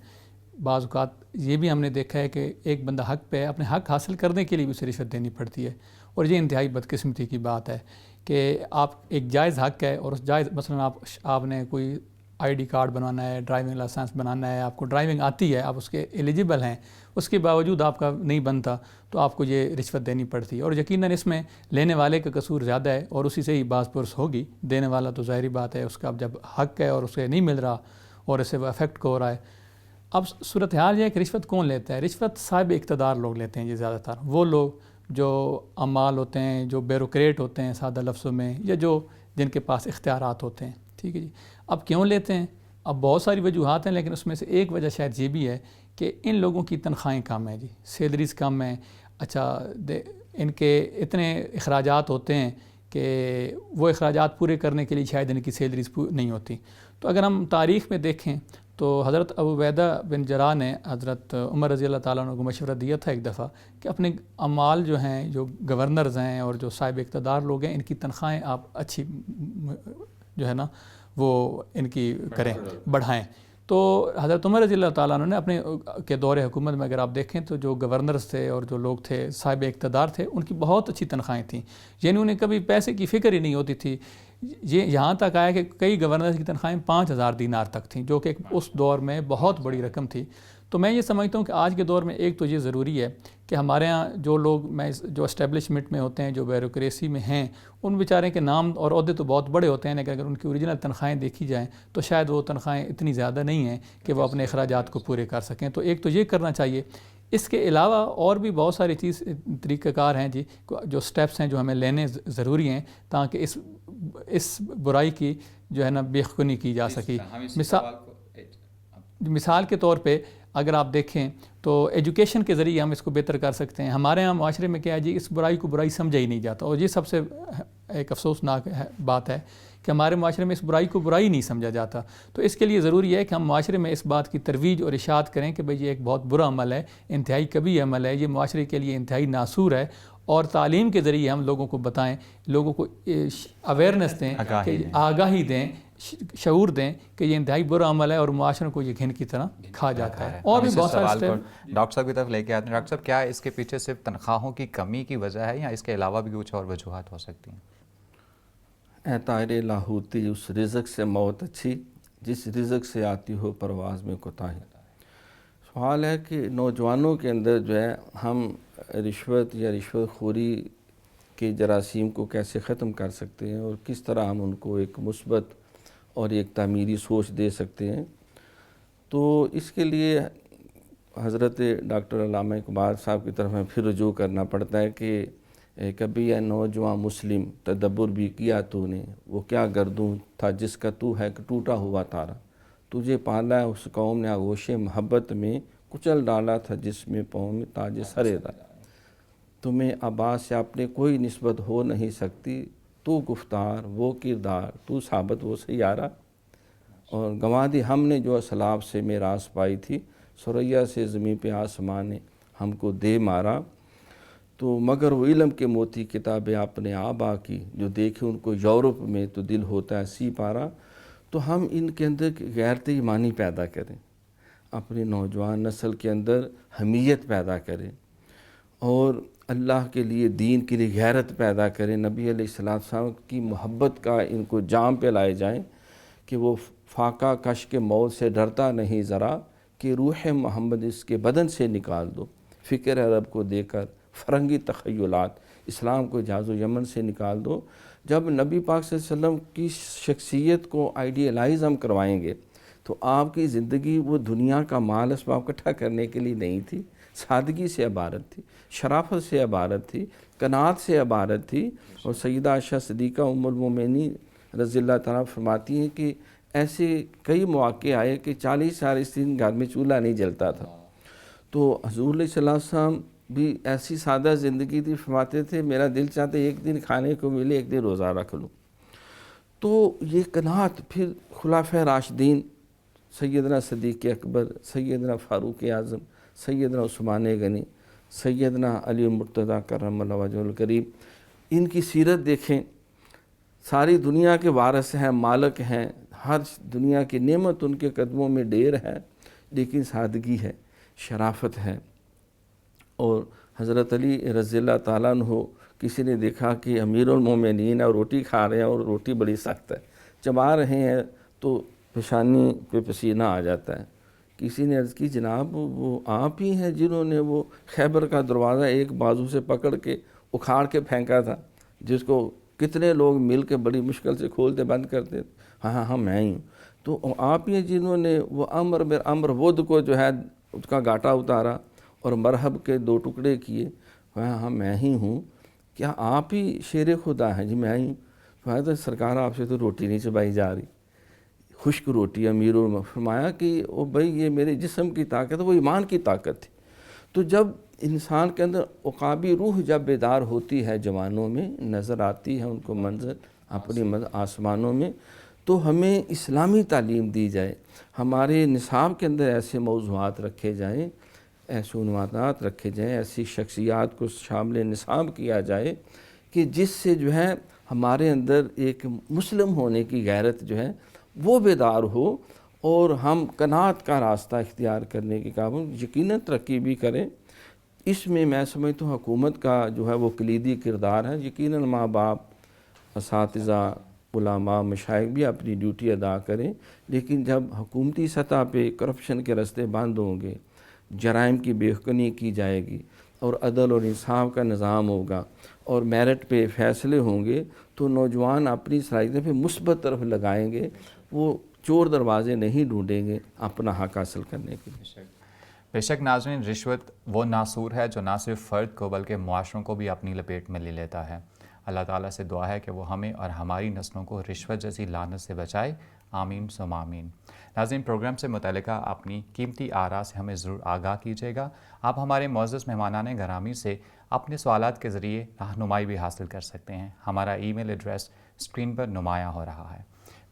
بعض اوقات یہ بھی ہم نے دیکھا ہے کہ ایک بندہ حق پہ ہے، اپنے حق حاصل کرنے کے لیے بھی اسے رشوت دینی پڑتی ہے، اور یہ انتہائی بدقسمتی کی بات ہے کہ آپ ایک جائز حق ہے اور اس جائز، مثلا آپ نے کوئی آئی ڈی کارڈ بنوانا ہے، ڈرائیونگ لائسنس بنانا ہے، آپ کو ڈرائیونگ آتی ہے، آپ اس کے ایلیجیبل ہیں، اس کے باوجود آپ کا نہیں بنتا تو آپ کو یہ رشوت دینی پڑتی ہے، اور یقیناً اس میں لینے والے کا قصور زیادہ ہے اور اسی سے ہی باز پرس ہوگی۔ دینے والا تو ظاہری بات ہے اس کا جب حق ہے اور اسے نہیں مل رہا اور اسے وہ افیکٹ ہو رہا ہے۔ اب صورتحال یہ ہے کہ رشوت کون لیتا ہے؟ رشوت صاحب اقتدار لوگ لیتے ہیں، یہ زیادہ تر وہ لوگ جو عمال ہوتے ہیں، جو بیوروکریٹ ہوتے ہیں سادہ لفظوں میں، یا جو جن کے پاس اختیارات ہوتے ہیں، ٹھیک ہے جی۔ اب کیوں لیتے ہیں؟ اب بہت ساری وجوہات ہیں، لیکن اس میں سے ایک وجہ شاید یہ بھی ہے کہ ان لوگوں کی تنخواہیں کم ہیں جی، سیلریز کم ہیں، اچھا ان کے اتنے اخراجات ہوتے ہیں کہ وہ اخراجات پورے کرنے کے لیے شاید ان کی سیلریز نہیں ہوتی، تو اگر ہم تاریخ میں دیکھیں تو حضرت ابو عبیدہ بن جراح نے حضرت عمر رضی اللہ تعالیٰ عنہ کو مشورہ دیا تھا ایک دفعہ کہ اپنے اعمال جو ہیں، جو گورنرز ہیں اور جو صاحب اقتدار لوگ ہیں، ان کی تنخواہیں آپ اچھی جو ہے نا وہ ان کی کریں، بڑھائیں۔ تو حضرت عمر رضی اللہ تعالیٰ عنہ نے اپنے کے دور حکومت میں اگر آپ دیکھیں تو جو گورنرز تھے اور جو لوگ تھے صاحب اقتدار تھے، ان کی بہت اچھی تنخواہیں تھیں، یعنی انہیں کبھی پیسے کی فکر ہی نہیں ہوتی تھی۔ یہ یہاں تک آیا کہ کئی گورنرز کی تنخواہیں 5000 دینار تک تھیں، جو کہ اس دور میں بہت بڑی رقم تھی۔ تو میں یہ سمجھتا ہوں کہ آج کے دور میں ایک تو یہ ضروری ہے کہ ہمارے ہاں جو لوگ جو اسٹیبلشمنٹ میں ہوتے ہیں، جو بیوروکریسی میں ہیں، ان بیچارے کے نام اور عہدے تو بہت بڑے ہوتے ہیں، لیکن اگر ان کی اوریجنل تنخواہیں دیکھی جائیں تو شاید وہ تنخواہیں اتنی زیادہ نہیں ہیں کہ وہ اپنے اخراجات کو پورے کر سکیں۔ تو ایک تو یہ کرنا چاہیے۔ اس کے علاوہ اور بھی بہت ساری طریقہ کار ہیں جی، جو سٹیپس ہیں جو ہمیں لینے ضروری ہیں تاکہ اس برائی کی جو ہے نا بے خونی کی جا سکی۔ مثال کے طور پہ اگر آپ دیکھیں تو ایجوکیشن کے ذریعے ہم اس کو بہتر کر سکتے ہیں۔ ہمارے ہاں معاشرے میں کیا ہے جی، اس برائی کو برائی سمجھا ہی نہیں جاتا، اور یہ سب سے ایک افسوسناک بات ہے کہ ہمارے معاشرے میں اس برائی کو برائی نہیں سمجھا جاتا۔ تو اس کے لیے ضروری ہے کہ ہم معاشرے میں اس بات کی ترویج اور اشاعت کریں کہ بھئی یہ ایک بہت برا عمل ہے، انتہائی کبھی عمل ہے، یہ معاشرے کے لیے انتہائی ناسور ہے، اور تعلیم کے ذریعے ہم لوگوں کو بتائیں، لوگوں کو اویئرنیس دیں، آگاہی دیں، شعور دیں کہ یہ انتہائی برا عمل ہے اور معاشرے کو یہ گھن کی طرح کھا جاتا ہے۔ اور بھی بہت سارے ڈاکٹر صاحب کی طرف لے کے آتے ہیں۔ ڈاکٹر صاحب، کیا اس کے پیچھے صرف تنخواہوں کی کمی کی وجہ ہے یا اس کے علاوہ بھی کچھ اور وجوہات ہو سکتی ہیں؟ اے طائر لاہوتی، اس رزق سے موت اچھی جس رزق سے آتی ہو پرواز میں کوتاہی۔ سوال ہے کہ نوجوانوں کے اندر جو ہے ہم رشوت یا رشوت خوری کے جراثیم کو کیسے ختم کر سکتے ہیں، اور کس طرح ہم ان کو ایک مثبت اور ایک تعمیری سوچ دے سکتے ہیں۔ تو اس کے لیے حضرت ڈاکٹر علامہ اقبال صاحب کی طرف میں پھر رجوع کرنا پڑتا ہے کہ کبھی اے نوجوان مسلم تدبر بھی کیا تو نے، وہ کیا گردوں تھا جس کا تو ہے کہ ٹوٹا ہوا تارا، تجھے پالا ہے اس قوم نے آغوش محبت میں، کچل ڈالا تھا جس میں پاؤں میں تاج سرے دا، تمہیں عباس سے اپنے کوئی نسبت ہو نہیں سکتی، تو گفتار وہ کردار تو ثابت وہ سیارہ، اور گنوا دی ہم نے جو اسلاف سے میراث پائی تھی، سریا سے زمین پہ آسمان نے ہم کو دے مارا، تو مگر وہ علم کے موتی کتابیں آپ نے آبا کی، جو دیکھے ان کو یورپ میں تو دل ہوتا ہے سی پارا۔ تو ہم ان کے اندر غیرت ایمانی پیدا کریں، اپنی نوجوان نسل کے اندر حمیت پیدا کریں، اور اللہ کے لیے دین کے لیے غیرت پیدا کریں، نبی علیہ السلام کی محبت کا ان کو جام پہ لائے جائیں کہ وہ فاقہ کش کے موت سے ڈرتا نہیں ذرا، کہ روح محمد اس کے بدن سے نکال دو، فکر عرب کو دے کر فرنگی تخیلات، اسلام کو جاز و یمن سے نکال دو۔ جب نبی پاک صلی اللہ علیہ وسلم کی شخصیت کو آئیڈیلائز ہم کروائیں گے تو آپ کی زندگی وہ دنیا کا مال اسباب اکٹھا کرنے کے لیے نہیں تھی، سادگی سے عبارت تھی، شرافت سے عبارت تھی، قناعت سے عبارت تھی۔ اور سیدہ عائشہ صدیقہ ام المومنین رضی اللہ تعالیٰ فرماتی ہیں کہ ایسے کئی مواقع آئے کہ 40 سال اس دن گھر میں چولہا نہیں جلتا تھا، تو حضور صلی اللہ علیہ وسلم بھی ایسی سادہ زندگی تھی، فرماتے تھے میرا دل چاہتے ایک دن کھانے کو ملے، ایک دن روزہ رکھ لوں۔ تو یہ قناعت پھر خلفائے راشدین سیدنا صدیق اکبر، سیدنا فاروق اعظم، سیدنا عثمان غنی، سیدنا علی مرتضیٰ کرم اللہ وجہہ الکریم، ان کی سیرت دیکھیں، ساری دنیا کے وارث ہیں، مالک ہیں، ہر دنیا کی نعمت ان کے قدموں میں ڈھیر ہے، لیکن سادگی ہے، شرافت ہے۔ اور حضرت علی رضی اللہ تعالیٰ عنہ، کسی نے دیکھا کہ امیر المومنین اور روٹی کھا رہے ہیں اور روٹی بڑی سخت ہے، چبا رہے ہیں تو پیشانی پہ پسینہ آ جاتا ہے۔ کسی نے عرض کی جناب وہ آپ ہی ہیں جنہوں نے وہ خیبر کا دروازہ ایک بازو سے پکڑ کے اکھاڑ کے پھینکا تھا، جس کو کتنے لوگ مل کے بڑی مشکل سے کھولتے بند کرتے؟ ہاں ہاں میں ہی ہوں۔ تو آپ ہی ہیں جنہوں نے وہ امر ودھ کو جو ہے اس کا گاٹا اتارا اور مرحب کے 2 ٹکڑے کیے؟ ہاں میں ہی ہوں۔ کیا آپ ہی شیر خدا ہیں؟ جی میں ہی ہوں۔ تو سرکار آپ سے تو روٹی نہیں چبائی جا رہی، خشک روٹی۔ امیر فرمایا کہ او بھائی یہ میرے جسم کی طاقت ہے، وہ ایمان کی طاقت تھی۔ تو جب انسان کے اندر عقابی روح جب بیدار ہوتی ہے، جوانوں میں نظر آتی ہے ان کو منظر اپنی آسمانوں میں، تو ہمیں اسلامی تعلیم دی جائے، ہمارے نصاب کے اندر ایسے موضوعات رکھے جائیں، ایسے عنوانات رکھے جائیں، ایسی شخصیات کو شامل نصاب کیا جائے کہ جس سے جو ہے ہمارے اندر ایک مسلم ہونے کی غیرت جو ہے وہ بیدار ہو، اور ہم قناعت کا راستہ اختیار کرنے کے قابل یقیناً ترقی بھی کریں۔ اس میں میں سمجھتا ہوں حکومت کا جو ہے وہ کلیدی کردار ہے۔ یقیناً ماں باپ، اساتذہ، علماء، مشائخ بھی اپنی ڈیوٹی ادا کریں، لیکن جب حکومتی سطح پہ کرپشن کے راستے بند ہوں گے، جرائم کی بے حقنی کی جائے گی، اور عدل اور انصاف کا نظام ہوگا، اور میرٹ پہ فیصلے ہوں گے، تو نوجوان اپنی صلاحیتیں پہ مثبت طرف لگائیں گے، وہ چور دروازے نہیں ڈھونڈیں گے اپنا حق حاصل کرنے کے لیے۔ بے شک ناظرین، رشوت وہ ناسور ہے جو نہ صرف فرد کو بلکہ معاشروں کو بھی اپنی لپیٹ میں لے لیتا ہے۔ اللہ تعالیٰ سے دعا ہے کہ وہ ہمیں اور ہماری نسلوں کو رشوت جیسی لعنت سے بچائے، آمین ثم آمین۔ ناظرین، پروگرام سے متعلقہ اپنی قیمتی آراء سے ہمیں ضرور آگاہ کیجیے گا۔ آپ ہمارے معزز مہمانان گرامی سے اپنے سوالات کے ذریعے رہنمائی بھی حاصل کر سکتے ہیں۔ ہمارا ای میل ایڈریس اسکرین پر نمایاں ہو رہا ہے۔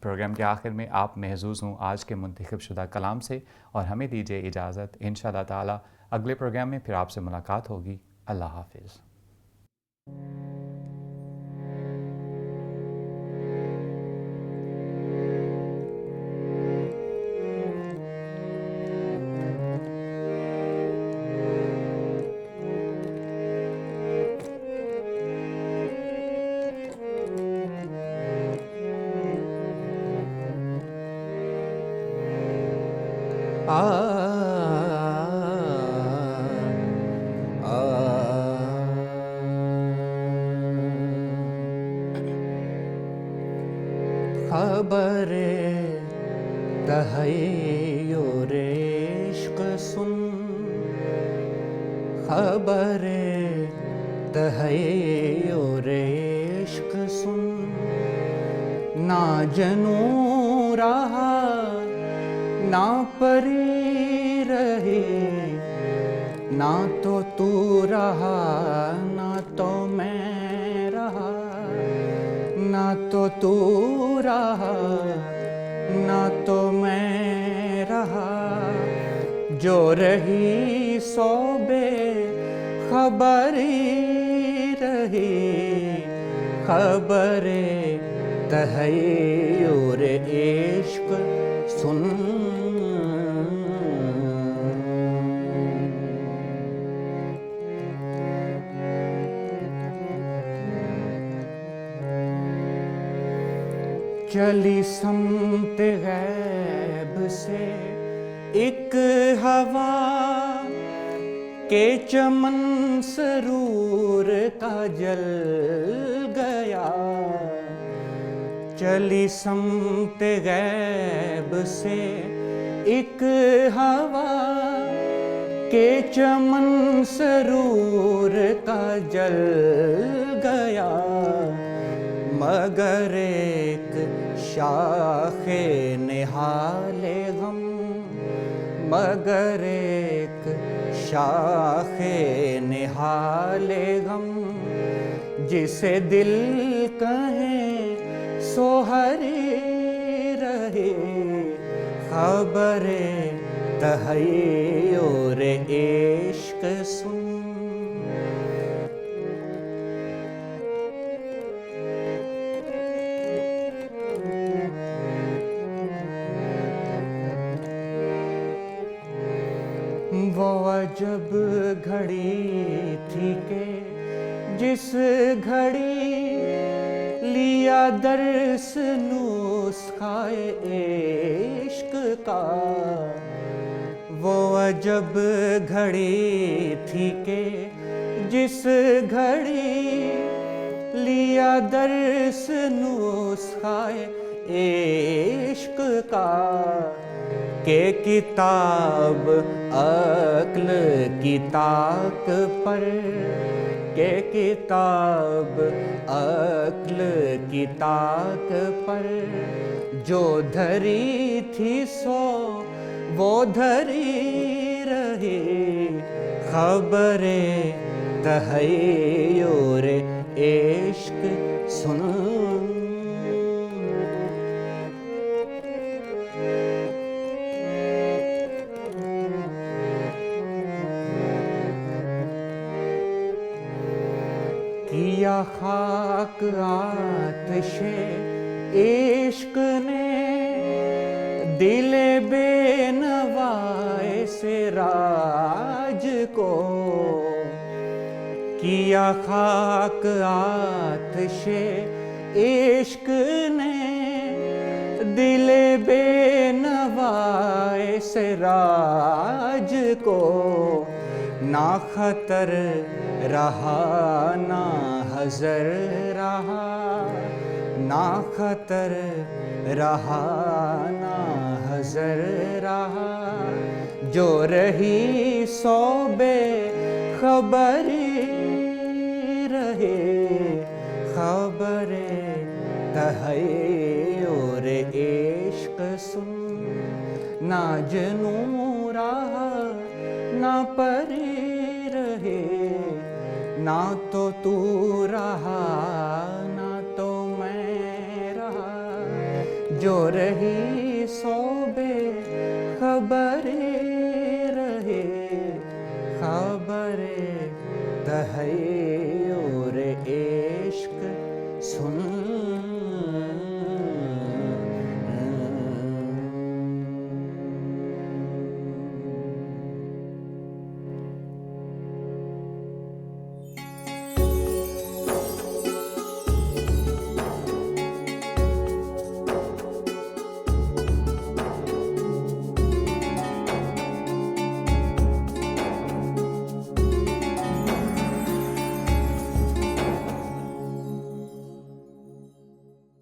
پروگرام کے آخر میں آپ محظوظ ہوں آج کے منتخب شدہ کلام سے، اور ہمیں دیجیے اجازت۔ انشاءاللہ تعالی اگلے پروگرام میں پھر آپ سے ملاقات ہوگی۔ اللہ حافظ۔ خبر تحیر عشق سن، خبر تحیر عشق سن، نہ جنوں رہا نہ پری رہی، نہ تو رہا نہ تو میں رہا، نہ تو رہا نہ تو میں رہا، جو رہی سو بے خبری رہی، خبر تحیر عشق سن۔ چلی سمت غیب سے ایک ہوا کہ چمن سرور کا جل گیا، چلی سمت غیب سے ایک ہوا کہ چمن سرور کا جل گیا، مگر ایک شاخ نہال غم، مگر ایک شاخ نہال غم، جسے دل کہیں سو ہری رہے، خبر تحیر عشق سن۔ وہ عجب گھڑی تھی کہ جس گھڑی لیا درس نسخہ عشق کا، وہ عجب گھڑی تھی کہ جس گھڑی لیا درس نسخہ عشق کا، کہ کتاب عقل کی طاق پر، کہ کتاب عقل کی طاق پر جو دھری تھی سو وہ دھری رہی، خبر تحیر عشق سن۔ کیا خاک آتش عشق نے دل بے نوائے سراج کو، کیا خاک آتش عشق نے دل بے نوائے سراج کو، نہ خطر رہا نہ حذر رہا، نہ خطر رہا نہ حذر رہا، جو رہی سو بے خبری رہے، خبر تحیر عشق سن، نہ جنوں رہا نہ پری رہے، نہ تو رہا نہ تو میں رہا، جو رہی